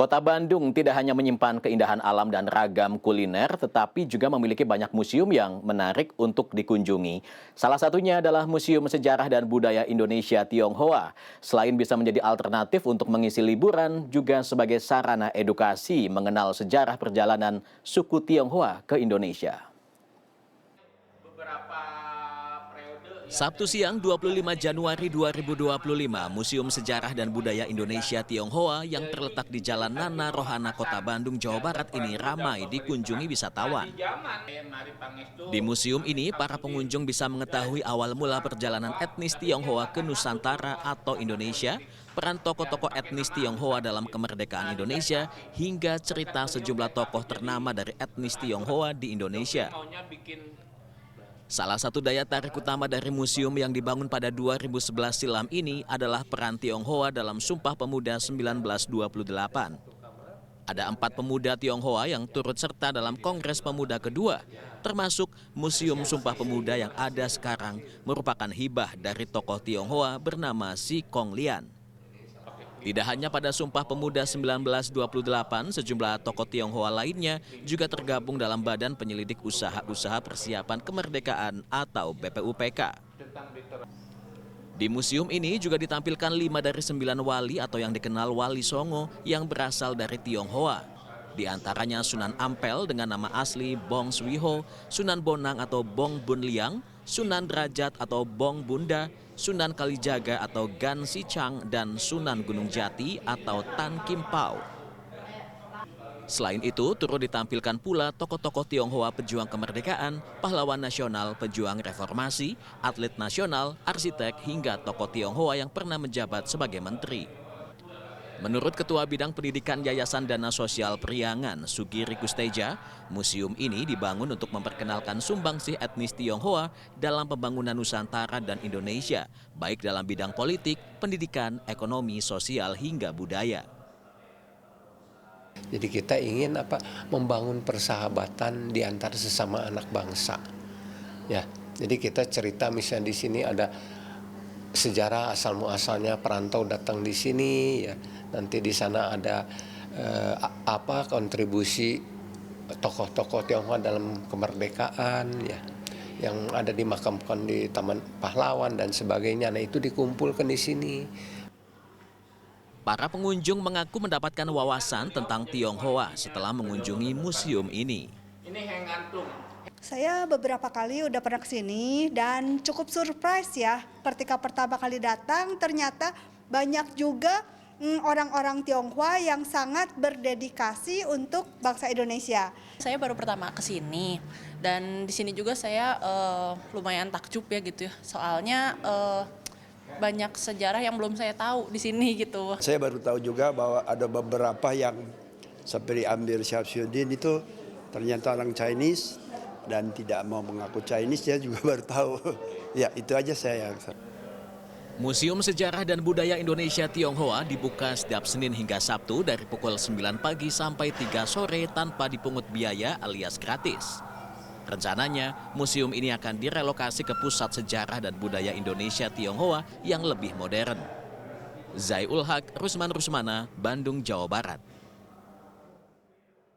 Kota Bandung tidak hanya menyimpan keindahan alam dan ragam kuliner, tetapi juga memiliki banyak museum yang menarik untuk dikunjungi. Salah satunya adalah Museum Sejarah dan Budaya Indonesia Tionghoa. Selain bisa menjadi alternatif untuk mengisi liburan, juga sebagai sarana edukasi mengenal sejarah perjalanan suku Tionghoa ke Indonesia. Sabtu siang 25 Januari 2025, Museum Sejarah dan Budaya Indonesia Tionghoa yang terletak di Jalan Nana Rohana, Kota Bandung, Jawa Barat ini ramai dikunjungi wisatawan. Di museum ini, para pengunjung bisa mengetahui awal mula perjalanan etnis Tionghoa ke Nusantara atau Indonesia, peran tokoh-tokoh etnis Tionghoa dalam kemerdekaan Indonesia, hingga cerita sejumlah tokoh ternama dari etnis Tionghoa di Indonesia. Salah satu daya tarik utama dari museum yang dibangun pada 2011 silam ini adalah peran Tionghoa dalam Sumpah Pemuda 1928. Ada 4 pemuda Tionghoa yang turut serta dalam Kongres Pemuda kedua, termasuk Museum Sumpah Pemuda yang ada sekarang merupakan hibah dari tokoh Tionghoa bernama Si Kong Lian. Tidak hanya pada Sumpah Pemuda 1928, sejumlah tokoh Tionghoa lainnya juga tergabung dalam Badan Penyelidik Usaha-Usaha Persiapan Kemerdekaan atau BPUPK. Di museum ini juga ditampilkan 5 dari 9 wali atau yang dikenal Wali Songo yang berasal dari Tionghoa. Di antaranya Sunan Ampel dengan nama asli Bong Swiho, Sunan Bonang atau Bong Bun Liang, Sunan Derajat atau Bong Bunda, Sunan Kalijaga atau Gan Sichang, dan Sunan Gunung Jati atau Tan Kim Pao. Selain itu, turut ditampilkan pula tokoh-tokoh Tionghoa pejuang kemerdekaan, pahlawan nasional, pejuang reformasi, atlet nasional, arsitek, hingga tokoh Tionghoa yang pernah menjabat sebagai menteri. Menurut Ketua Bidang Pendidikan Yayasan Dana Sosial Priangan, Sugiri Kusteja, museum ini dibangun untuk memperkenalkan sumbangsih etnis Tionghoa dalam pembangunan Nusantara dan Indonesia, baik dalam bidang politik, pendidikan, ekonomi, sosial, hingga budaya. Jadi kita ingin membangun persahabatan di antara sesama anak bangsa. Ya, jadi kita cerita misalnya di sini ada sejarah asal muasalnya perantau datang di sini, ya. Nanti di sana ada kontribusi tokoh-tokoh Tionghoa dalam kemerdekaan, ya, yang ada dimakamkan di Taman Pahlawan dan sebagainya. Nah, itu dikumpulkan di sini. Para pengunjung mengaku mendapatkan wawasan tentang Tionghoa setelah mengunjungi museum ini. Saya beberapa kali udah pernah kesini dan cukup surprise ya. Ketika pertama kali datang ternyata banyak juga orang-orang Tionghoa yang sangat berdedikasi untuk bangsa Indonesia. Saya baru pertama kesini dan di sini juga saya lumayan takjub ya gitu ya. Soalnya banyak sejarah yang belum saya tahu di sini gitu. Saya baru tahu juga bahwa ada beberapa yang seperti Amir Syamsuddin itu ternyata orang Chinese dan tidak mau mengaku Chinese, saya juga baru tahu. Ya, itu aja saya. Museum Sejarah dan Budaya Indonesia Tionghoa dibuka setiap Senin hingga Sabtu dari pukul 9 pagi sampai 3 sore tanpa dipungut biaya alias gratis. Rencananya, museum ini akan direlokasi ke Pusat Sejarah dan Budaya Indonesia Tionghoa yang lebih modern. Zai Ul Haq, Rusman Rusmana, Bandung, Jawa Barat.